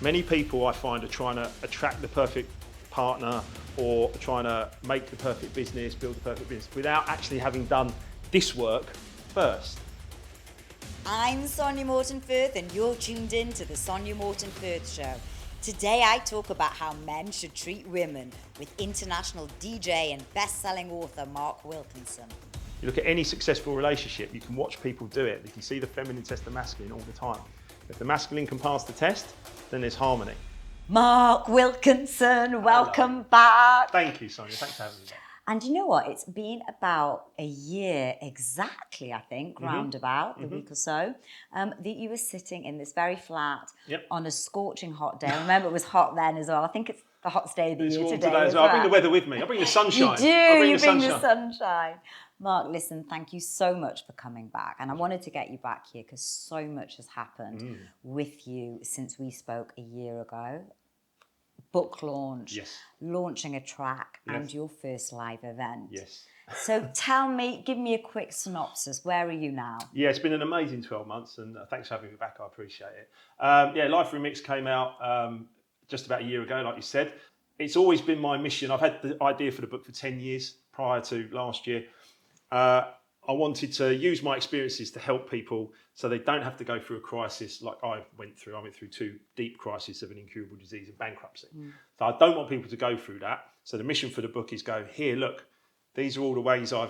Many people I find are trying to attract the perfect partner or trying to make the perfect business, build the perfect business without actually having done this work first. I'm Sonya Morton Firth and you're tuned in to the Sonya Morton Firth Show. Today I talk about how men should treat women with international DJ and best-selling author Mark Wilkinson. You look at any successful relationship, you can watch people do it. You can see the feminine test the masculine all the time. If the masculine can pass the test, then there's harmony. Mark Wilkinson, welcome back. Thank you, Sonya. Thanks for having me back. And you know what? It's been about a year exactly, I think, roundabout, the week or so, that you were sitting in this very flat on a scorching hot day. I remember it was hot then as well. I think it's the hottest day of the year today as well. I bring the weather with me. I bring the sunshine. You do. You bring the sunshine. Mark, listen, thank you so much for coming back. And I wanted to get you back here because so much has happened with you since we spoke a year ago. Book launch, launching a track, and your first live event. So tell me, give me a quick synopsis. Where are you now? Yeah, it's been an amazing 12 months, and thanks for having me back. I appreciate it. Life Remix came out just about a year ago, like you said. It's always been my mission. I've had the idea for the book for 10 years prior to last year. I wanted to use my experiences to help people so they don't have to go through a crisis like I went through. I went through 2 deep crises of an incurable disease and bankruptcy. So I don't want people to go through that. So the mission for the book is go, here, look, these are all the ways all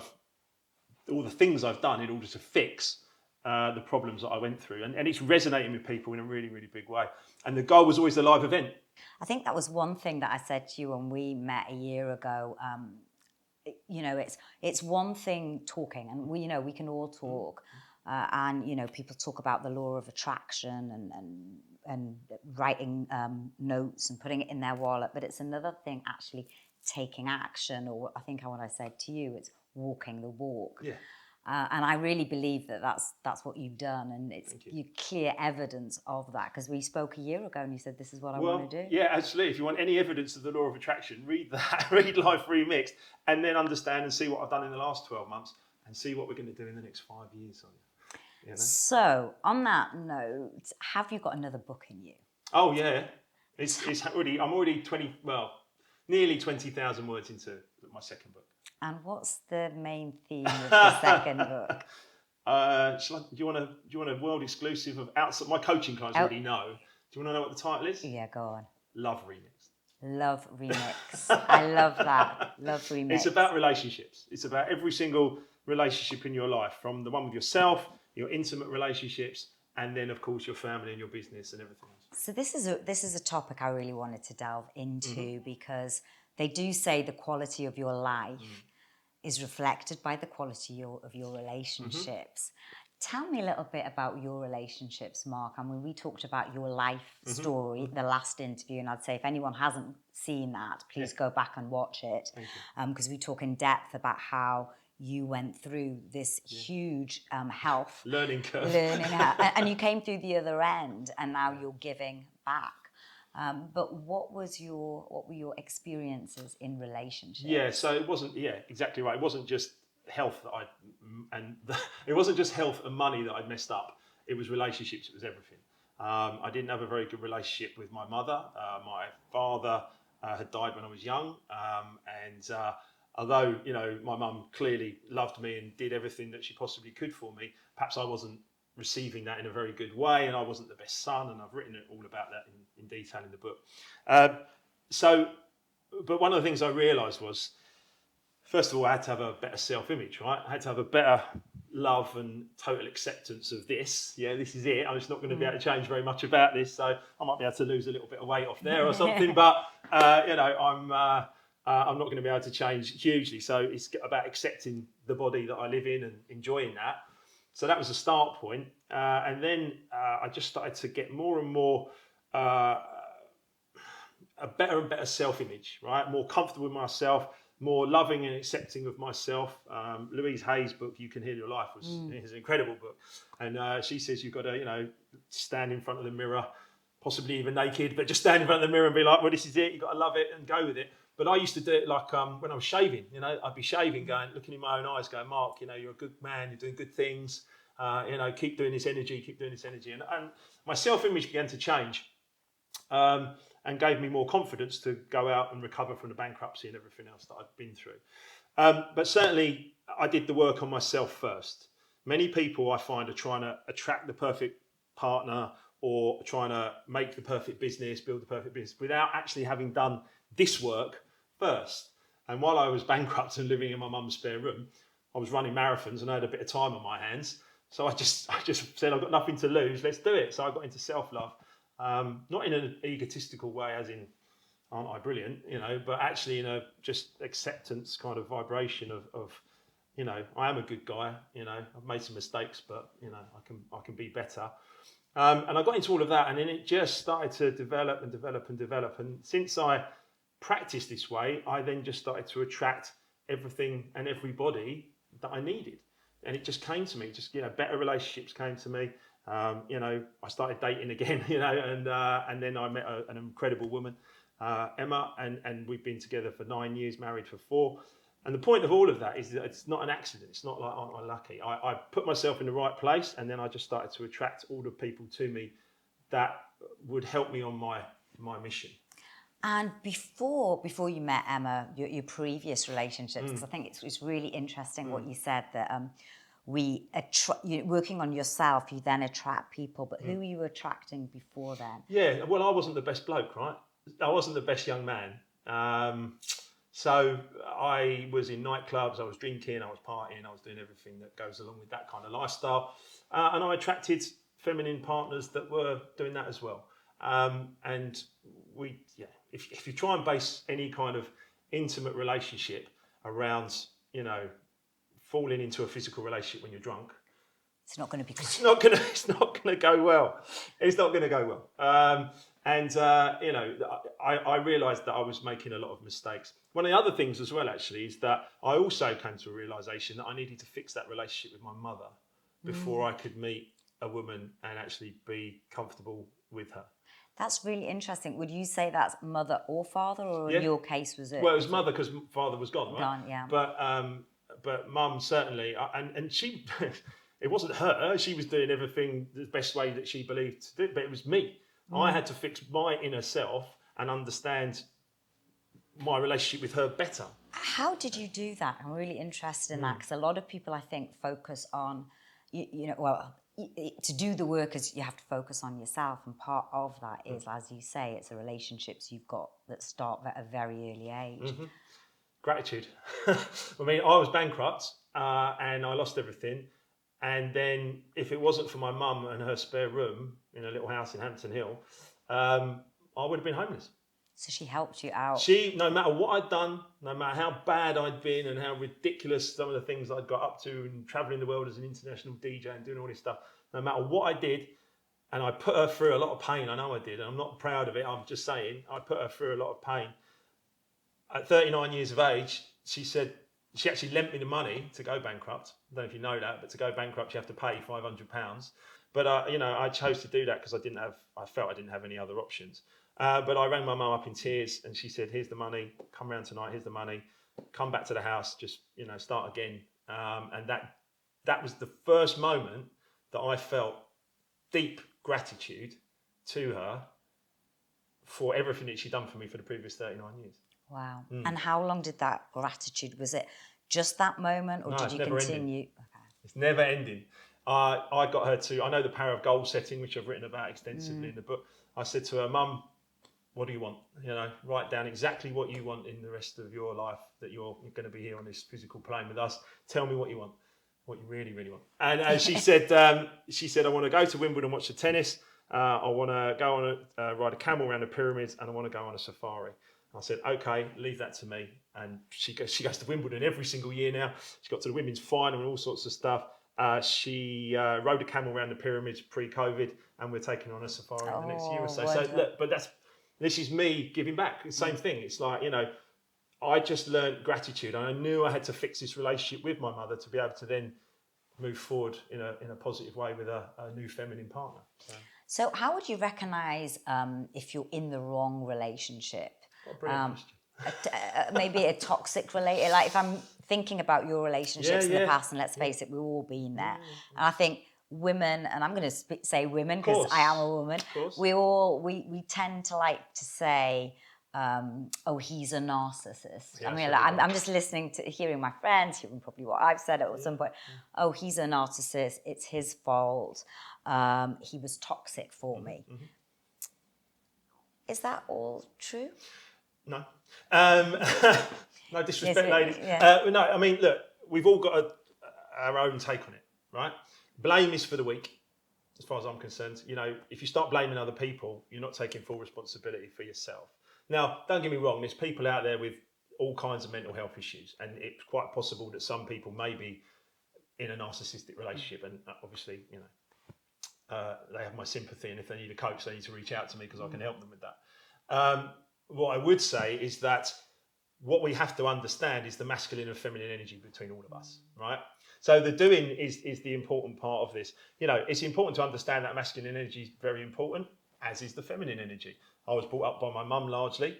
the things I've done in order to fix the problems that I went through. And it's resonating with people in a really, really big way. And the goal was always the live event. I think that was one thing that I said to you when we met a year ago. You know, it's one thing talking, and we can all talk, and people talk about the law of attraction and writing notes and putting it in their wallet, but it's another thing actually taking action, or I think what I said to you, it's walking the walk. And I really believe that that's what you've done, and it's you clear evidence of that, because we spoke a year ago and you said this is what I want to do. Yeah, absolutely. If you want any evidence of the law of attraction, read that, read Life Remixed, and then understand and see what I've done in the last 12 months and see what we're going to do in the next 5 years. So, on that note, have you got another book in you? Oh yeah, I'm already nearly 20,000 words into my second book. And what's the main theme of the second book? Do you want a world exclusive of outside? My coaching clients already know. Do you want to know what the title is? Yeah, go on. Love Remix. Love Remix. I love that. Love Remix. It's about relationships. It's about every single relationship in your life, from the one with yourself, your intimate relationships, and then of course your family and your business and everything else. So this is a topic I really wanted to delve into because they do say the quality of your life is reflected by the quality of your relationships. Tell me a little bit about your relationships, Mark. I mean, we talked about your life story, the last interview, and I'd say if anyone hasn't seen that, please go back and watch it, because we talk in depth about how you went through this huge health learning curve, and you came through the other end, and now you're giving back. But what were your experiences in relationships? Yeah, so it wasn't. Yeah, exactly right. It wasn't just health it wasn't just health and money that I'd messed up. It was relationships. It was everything. I didn't have a very good relationship with my mother. My father had died when I was young, and although my mum clearly loved me and did everything that she possibly could for me, perhaps I wasn't receiving that in a very good way, and I wasn't the best son, and I've written all about that in detail in the book. But one of the things I realised was, first of all, I had to have a better self-image, right? I had to have a better love and total acceptance of this. Yeah, this is it. I'm just not going to be able to change very much about this, so I might be able to lose a little bit of weight off there or something, but I'm not going to be able to change hugely. So it's about accepting the body that I live in and enjoying that. So that was a start point. And then I just started to get more and more a better and better self-image, right? More comfortable with myself, more loving and accepting of myself. Louise Hay's book, You Can Heal Your Life, is an incredible book. And she says you've got to, stand in front of the mirror, possibly even naked, but just stand in front of the mirror and be like, well, this is it. You've got to love it and go with it. But I used to do it like when I was shaving, I'd be shaving, looking in my own eyes, going, Mark, you're a good man, you're doing good things, keep doing this energy. And my self-image began to change. and gave me more confidence to go out and recover from the bankruptcy and everything else that I'd been through. But certainly, I did the work on myself first. Many people I find are trying to attract the perfect partner or trying to make the perfect business, build the perfect business, without actually having done this work first. And while I was bankrupt and living in my mum's spare room, I was running marathons and I had a bit of time on my hands. So I just said, I've got nothing to lose, let's do it. So I got into self-love, not in an egotistical way, as in, aren't I brilliant, but actually in a just acceptance kind of vibration of I am a good guy, I've made some mistakes, but I can be better. And I got into all of that, and then it just started to develop and develop and develop. And since I practiced this way, I then just started to attract everything and everybody that I needed. And it just came to me, better relationships came to me. I started dating again, and then I met an incredible woman, Emma, and we've been together for 9 years, married for 4. And the point of all of that is that it's not an accident. It's not like, aren't I lucky? I put myself in the right place, and then I just started to attract all the people to me that would help me on my mission. And before you met Emma, your previous relationships, because I think it's really interesting what you said, that working on yourself, you then attract people. But who were you attracting before then? Yeah, well, I wasn't the best bloke, right? I wasn't the best young man. So I was in nightclubs, I was drinking, I was partying, I was doing everything that goes along with that kind of lifestyle. And I attracted feminine partners that were doing that as well. And if you try and base any kind of intimate relationship around, falling into a physical relationship when you're drunk, it's not going to be good. It's not going to go well. It's not going to go well. I realised that I was making a lot of mistakes. One of the other things as well, actually, is that I also came to a realisation that I needed to fix that relationship with my mother before I could meet a woman and actually be comfortable with her. That's really interesting. Would you say that's mother or father, or in your case was it? Well, it was mother because father was gone, right? Gone, yeah. But mum certainly, and she, it wasn't her. She was doing everything the best way that she believed to do, but it was me. I had to fix my inner self and understand my relationship with her better. How did you do that? I'm really interested in that, because a lot of people, I think, focus on, to do the work is you have to focus on yourself, and part of that is, as you say, it's the relationships you've got that start at a very early age. Gratitude. I mean, I was bankrupt and I lost everything. And then if it wasn't for my mum and her spare room in a little house in Hampton Hill, I would have been homeless. So she helped you out. No matter what I'd done, no matter how bad I'd been and how ridiculous some of the things I'd got up to and travelling the world as an international DJ and doing all this stuff, no matter what I did, and I put her through a lot of pain, I know I did, and I'm not proud of it, I'm just saying, I put her through a lot of pain. At 39 years of age, she said, she actually lent me the money to go bankrupt. I don't know if you know that, but to go bankrupt, you have to pay £500. But, I chose to do that because I felt I didn't have any other options. But I rang my mum up in tears and she said, here's the money, come round tonight, here's the money, come back to the house, just, start again. And that was the first moment that I felt deep gratitude to her for everything that she'd done for me for the previous 39 years. Wow. And how long did that gratitude, was it just that moment, or did you continue? Okay. It's never ending. I got her to, I know the power of goal setting, which I've written about extensively in the book. I said to her, Mum, what do you want? Write down exactly what you want in the rest of your life, that you're going to be here on this physical plane with us. Tell me what you want, what you really, really want. And she said, I want to go to Wimbledon and watch the tennis. I want to go on ride a camel around the pyramids, and I want to go on a safari. I said, okay, leave that to me. And she goes to Wimbledon every single year now. She got to the women's final and all sorts of stuff. She rode a camel around the pyramids pre-COVID, and we're taking her on a safari in the next year or so. So look, but this is me giving back. The same thing. It's like, I just learned gratitude, and I knew I had to fix this relationship with my mother to be able to then move forward in a positive way with a new feminine partner. So how would you recognise if you're in the wrong relationship? Maybe a toxic relationship. Like if I'm thinking about your relationships in the past, and let's face it, we've all been there. And I think women, and I'm going to say women Of because course. I am a woman, Of course. we tend to like to say, oh, he's a narcissist. Yeah, I mean, so like, do I. I'm just hearing my friends, hearing probably what I've said at some point. Yeah. Oh, he's a narcissist. It's his fault. He was toxic for me. Mm-hmm. Is that all true? No. No disrespect, Is it? ladies. Yeah. No, I mean, look, we've all got our own take on it, right? Blame is for the weak, as far as I'm concerned. You know, if you start blaming other people, you're not taking full responsibility for yourself. Now, don't get me wrong, there's people out there with all kinds of mental health issues, and it's quite possible that some people may be in a narcissistic relationship, and obviously, you know, they have my sympathy, and if they need a coach, they need to reach out to me because I can help them with that. What I would say is that what we have to understand is the masculine and feminine energy between all of us, right? So the doing is the important part of this. You know, it's important to understand that masculine energy is very important, as is the feminine energy. I was brought up by my mum largely.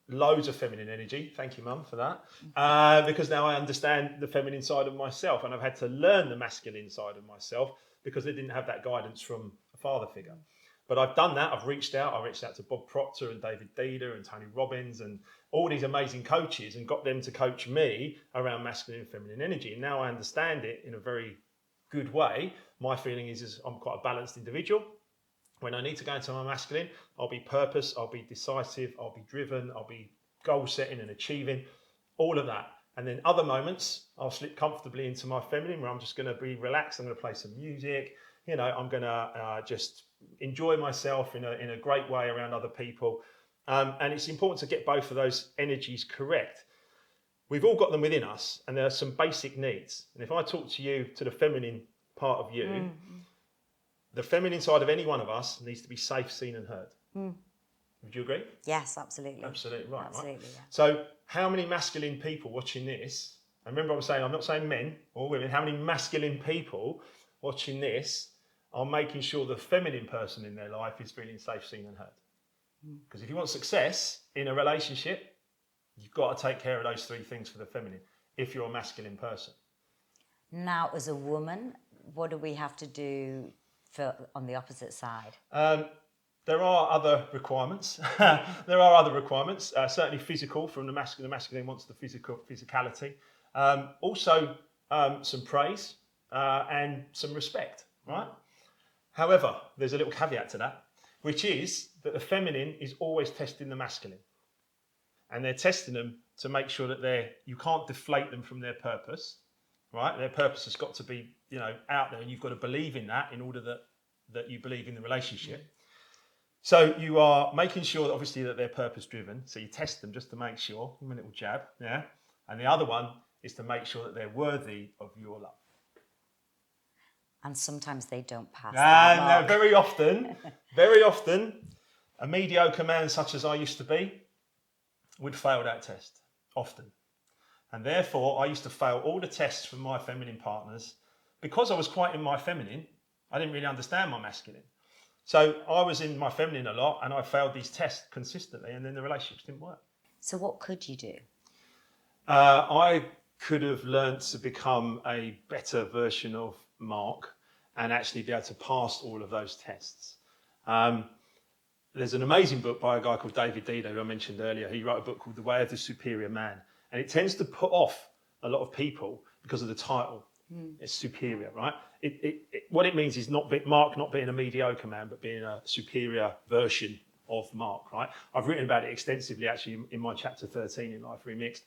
Loads of feminine energy. Thank you, Mum, for that. Because now I understand the feminine side of myself, and I've had to learn the masculine side of myself because I didn't have that guidance from a father figure. But I've done that. I've reached out. I reached out to Bob Proctor and David Dida and Tony Robbins and all these amazing coaches and got them to coach me around masculine and feminine energy. And now I understand it in a very good way. My feeling is I'm quite a balanced individual. When I need to go into my masculine, I'll be purpose, I'll be decisive, I'll be driven, I'll be goal setting and achieving, all of that. And then other moments, I'll slip comfortably into my feminine where I'm just going to be relaxed. I'm going to play some music. You know, I'm going to just enjoy myself in a great way around other people. And it's important to get both of those energies correct. We've all got them within us, and there are some basic needs. And if I talk to you, to the feminine part of you, the feminine side of any one of us needs to be safe, seen and heard. Would you agree? Yes, absolutely. Absolutely right. Absolutely, right? yeah. So how many masculine people watching this, and remember I'm not saying men or women, how many masculine people watching this are making sure the feminine person in their life is feeling safe, seen and heard? Because if you want success in a relationship, you've got to take care of those three things for the feminine if you're a masculine person. Now, as a woman, what do we have to do on the opposite side? There are other requirements. Certainly physical from the masculine. The masculine wants the physicality. Also, some praise and some respect, right? However, there's a little caveat to that, which is that the feminine is always testing the masculine. And they're testing them to make sure that you can't deflate them from their purpose, right? Their purpose has got to be, out there, and you've got to believe in that in order that you believe in the relationship. So you are making sure that obviously that they're purpose driven. So you test them just to make sure, give them a little jab, yeah. And the other one is to make sure that they're worthy of your love. And sometimes they don't pass that mark. No, very often, a mediocre man such as I used to be would fail that test, often. And therefore, I used to fail all the tests from my feminine partners. Because I was quite in my feminine, I didn't really understand my masculine. So I was in my feminine a lot, and I failed these tests consistently, and then the relationships didn't work. So what could you do? I could have learned to become a better version of Mark and actually be able to pass all of those tests. There's an amazing book by a guy called David Dida, who I mentioned earlier. He wrote a book called The Way of the Superior Man. And it tends to put off a lot of people because of the title. It's superior, right? What it means is Mark not being a mediocre man, but being a superior version of Mark, right? I've written about it extensively, actually, in my chapter 13 in Life Remixed.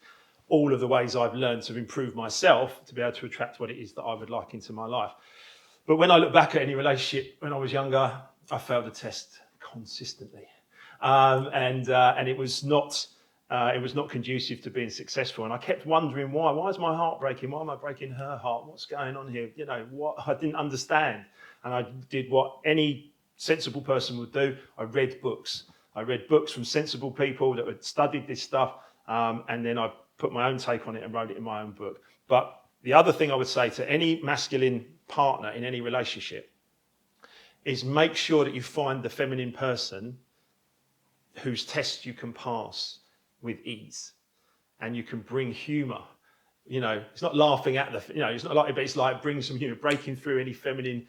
All of the ways I've learned to improve myself to be able to attract what it is that I would like into my life. But when I look back at any relationship when I was younger, I failed the test consistently. And it was not conducive to being successful. And I kept wondering why. Why is my heart breaking? Why am I breaking her heart? What's going on here? What I didn't understand. And I did what any sensible person would do. I read books. I read books from sensible people that had studied this stuff. And then I put my own take on it and wrote it in my own book. But the other thing I would say to any masculine partner in any relationship is make sure that you find the feminine person whose test you can pass with ease, and you can bring humour. It's not laughing at it's not like, but it's like bring some humour, breaking through any feminine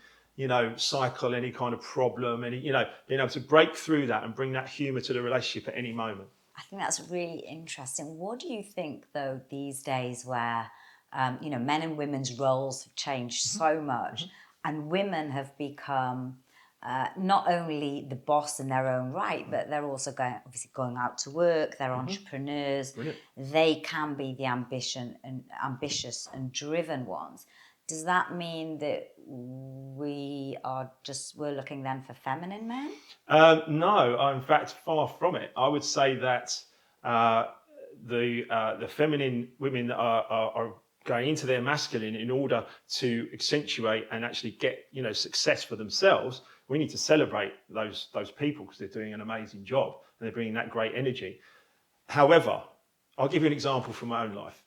cycle, any kind of problem, being able to break through that and bring that humour to the relationship at any moment. I think that's really interesting. What do you think, though, these days where, men and women's roles have changed so much, and women have become not only the boss in their own right, but they're also going out to work, they're entrepreneurs, Brilliant. they can be the ambitious and driven ones. Does that mean that we're looking then for feminine men? No, in fact, far from it. I would say that the feminine women that are going into their masculine in order to accentuate and actually get success for themselves. We need to celebrate those people because they're doing an amazing job and they're bringing that great energy. However, I'll give you an example from my own life.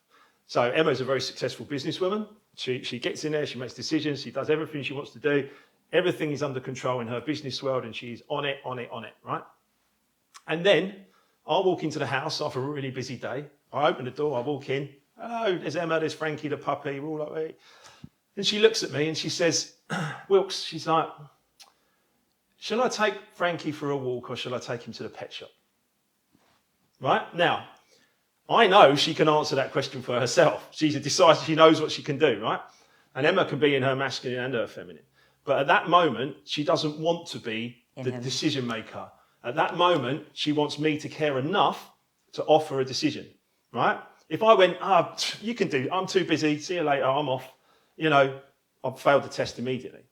So Emma's a very successful businesswoman. She gets in there, she makes decisions, she does everything she wants to do. Everything is under control in her business world and she's on it, right? And then I'll walk into the house after a really busy day. I open the door, I walk in. Hello, there's Emma, there's Frankie, the puppy, we're all like, hey. And she looks at me and she says, Wilkes, she's like, shall I take Frankie for a walk or shall I take him to the pet shop? Right? Now, I know she can answer that question for herself. She's a decisive, she knows what she can do, right? And Emma can be in her masculine and her feminine. But at that moment, she doesn't want to be the decision maker. At that moment, she wants me to care enough to offer a decision, right? If I went, you can do, I'm too busy, see you later, I'm off, I've failed the test immediately.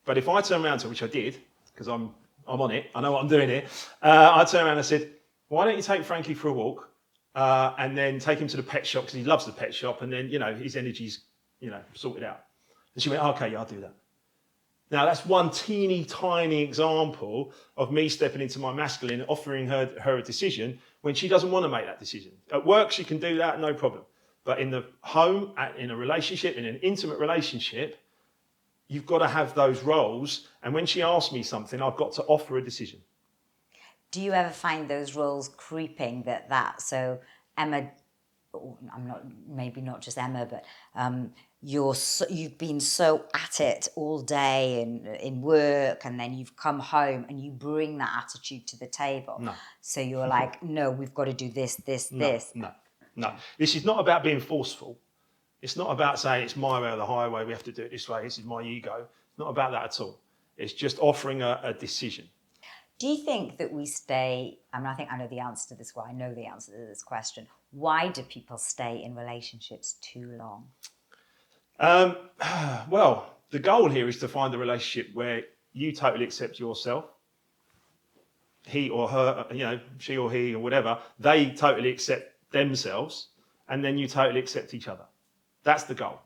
But if I turn around to her, which I did, because I'm on it, I know what I'm doing here, I turned around and I said, why don't you take Frankie for a walk and then take him to the pet shop because he loves the pet shop and then, his energy's, sorted out. And she went, okay, yeah, I'll do that. Now, that's one teeny tiny example of me stepping into my masculine, offering her a decision when she doesn't want to make that decision. At work, she can do that, no problem. But in the home, in a relationship, in an intimate relationship, you've got to have those roles. And when she asks me something, I've got to offer a decision. Do you ever find those roles creeping so Emma, maybe not just Emma, but you've been so at it all day in work, and then you've come home and you bring that attitude to the table. No. So you're like, no, we've got to do this. No. This is not about being forceful. It's not about saying it's my way or the highway, we have to do it this way, this is my ego. It's not about that at all. It's just offering a decision. Do you think that we stay, I think I know the answer to this, I know the answer to this question. Why do people stay in relationships too long? Well, the goal here is to find a relationship where you totally accept yourself. He or her, she or he or whatever, they totally accept themselves, and then you totally accept each other. That's the goal.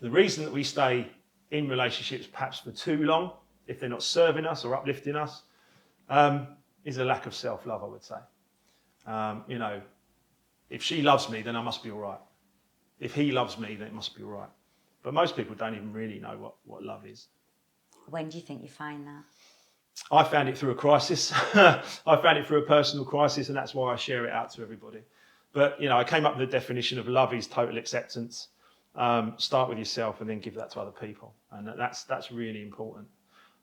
The reason that we stay in relationships perhaps for too long, if they're not serving us or uplifting us, is a lack of self-love, I would say. If she loves me, then I must be all right. If he loves me, then it must be all right. But most people don't even really know what love is. When do you think you find that? I found it through a crisis. I found it through a personal crisis, and that's why I share it out to everybody. But, I came up with the definition of love is total acceptance. Start with yourself and then give that to other people. And that's really important.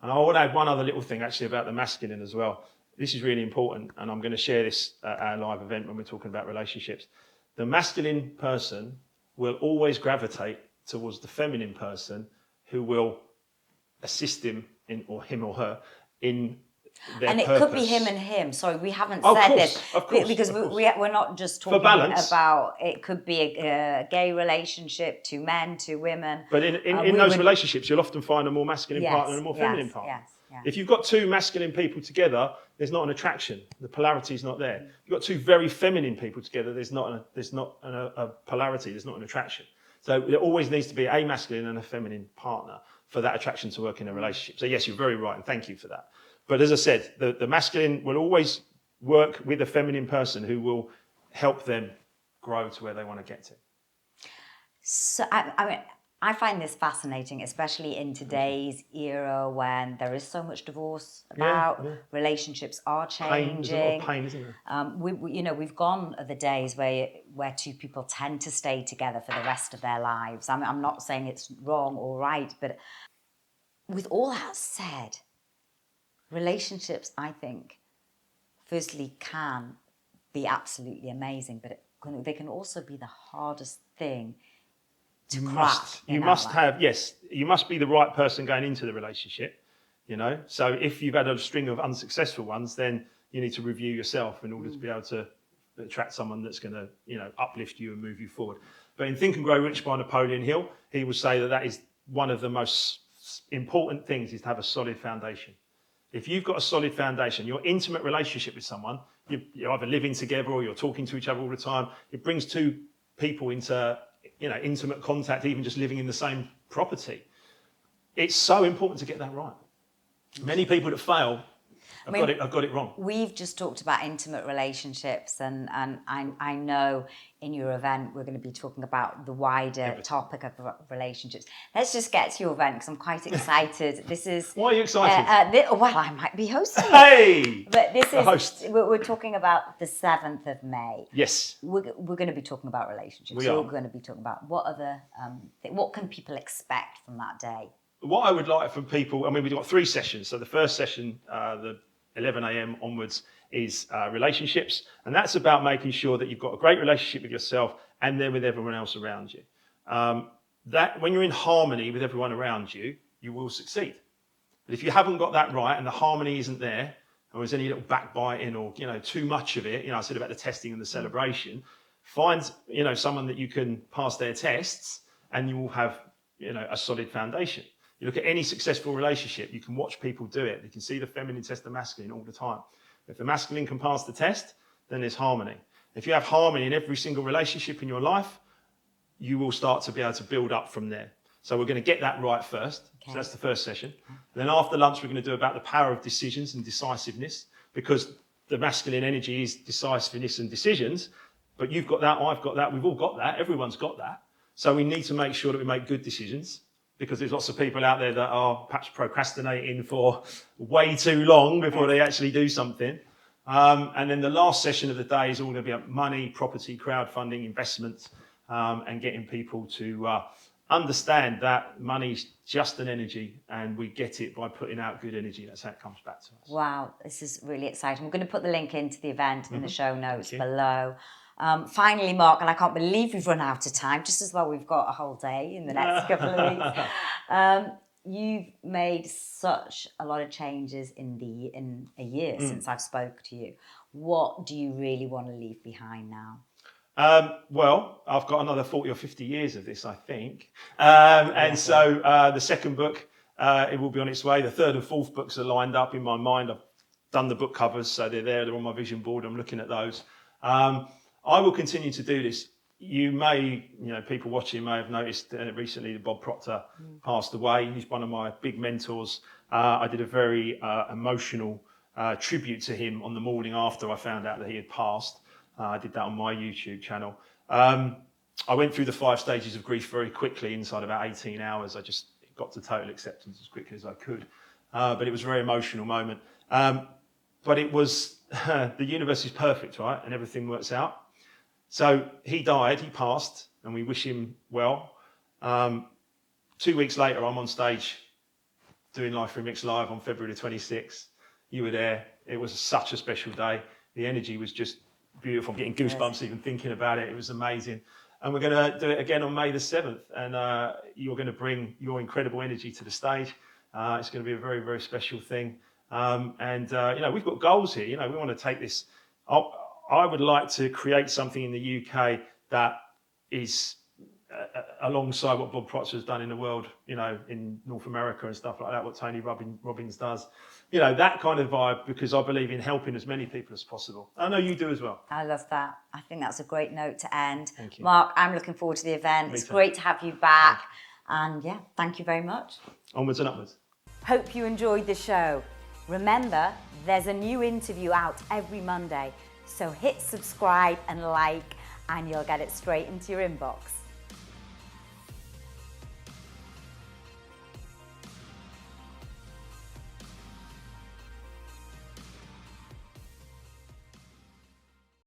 And I want to add one other little thing actually about the masculine as well. This is really important, and I'm going to share this at our live event when we're talking about relationships. The masculine person will always gravitate towards the feminine person who will assist him or her in their and it purpose. Could be him and him. Sorry, we haven't said this. Of course. Because we're not just talking about, it could be a gay relationship, to men, to women. But in those relationships, you'll often find a more masculine partner and a more feminine partner. Yes. If you've got two masculine people together, there's not an attraction. The polarity is not there. If you've got two very feminine people together, there's not a polarity, there's not an attraction. So there always needs to be a masculine and a feminine partner for that attraction to work in a relationship. So yes, you're very right, and thank you for that. But as I said, the masculine will always work with a feminine person who will help them grow to where they want to get to. So, I find this fascinating, especially in today's era when there is so much divorce about, relationships are changing. There's a lot of pain, isn't there? We've gone the days where two people tend to stay together for the rest of their lives. I'm not saying it's wrong or right, but with all that said, relationships, I think, firstly can be absolutely amazing, but they can also be the hardest thing to craft. You must have, yes, you must be the right person going into the relationship, you know. So if you've had a string of unsuccessful ones, then you need to review yourself in order to be able to attract someone that's going to, you know, uplift you and move you forward. But in Think and Grow Rich by Napoleon Hill, he would say that that is one of the most important things, is to have a solid foundation. If you've got a solid foundation, your intimate relationship with someone, you're either living together or you're talking to each other all the time, it brings two people into, you know, intimate contact, even just living in the same property. It's so important to get that right. Many people that fail have got it wrong. We've just talked about intimate relationships, and I know in your event we're going to be talking about the wider topic of relationships. Let's just get to your event, because I'm quite excited. This is... Why are you excited? Well, I might be hosting it. Hey! But this is... We're talking about the 7th of May. Yes. We're going to be talking about relationships. We are. We're going to be talking about what can people expect from that day? What I would like from people, I mean, we've got 3 sessions. So the first session, the 11 a.m. onwards, is relationships. And that's about making sure that you've got a great relationship with yourself and then with everyone else around you. That when you're in harmony with everyone around you, you will succeed. But if you haven't got that right and the harmony isn't there, or there's any little backbiting or, you know, too much of it, you know, I said about the testing and the celebration, find, you know, someone that you can pass their tests, and you will have, you know, a solid foundation. You look at any successful relationship, you can watch people do it. You can see the feminine test the masculine all the time. If the masculine can pass the test, then there's harmony. If you have harmony in every single relationship in your life, you will start to be able to build up from there. So we're going to get that right first. Okay. So that's the first session. And then after lunch, we're going to do about the power of decisions and decisiveness, because the masculine energy is decisiveness and decisions. But you've got that, I've got that, we've all got that, everyone's got that. So we need to make sure that we make good decisions, because there's lots of people out there that are perhaps procrastinating for way too long before they actually do something. And then the last session of the day is all going to be about money, property, crowdfunding, investments, and getting people to understand that money's just an energy, and we get it by putting out good energy. That's how it comes back to us. Wow, this is really exciting. We're going to put the link into the event in the show notes below. Finally, Mark, and I can't believe we've run out of time, just as well we've got a whole day in the next couple of weeks. You've made such a lot of changes in a year since I've spoke to you. What do you really want to leave behind now? Well, I've got another 40 or 50 years of this, I think. And so the second book, it will be on its way. The third and fourth books are lined up in my mind. I've done the book covers, so they're there. They're on my vision board. I'm looking at those. I will continue to do this. You may, you know, people watching may have noticed recently that Bob Proctor passed away. He's one of my big mentors. I did a very emotional tribute to him on the morning after I found out that he had passed. I did that on my YouTube channel. I went through the 5 stages of grief very quickly inside about 18 hours. I just got to total acceptance as quickly as I could. But it was a very emotional moment. But it was, the universe is perfect, right? And everything works out. So he died, he passed, and we wish him well. 2 weeks later, I'm on stage doing Live Through Mix Live on February the 26th. You were there. It was such a special day. The energy was just beautiful. I'm getting goosebumps even thinking about it. It was amazing. And we're going to do it again on May the 7th. And you're going to bring your incredible energy to the stage. It's going to be a very, very special thing. You know, we've got goals here. You know, we want to take this. I would like to create something in the UK that is alongside what Bob Proctor has done in the world, you know, in North America and stuff like that, what Tony Robbins does. You know, that kind of vibe, because I believe in helping as many people as possible. I know you do as well. I love that. I think that's a great note to end. Thank you. Mark, I'm looking forward to the event. It's great to have you back. And yeah, thank you very much. Onwards and upwards. Hope you enjoyed the show. Remember, there's a new interview out every Monday. So hit subscribe and like, and you'll get it straight into your inbox.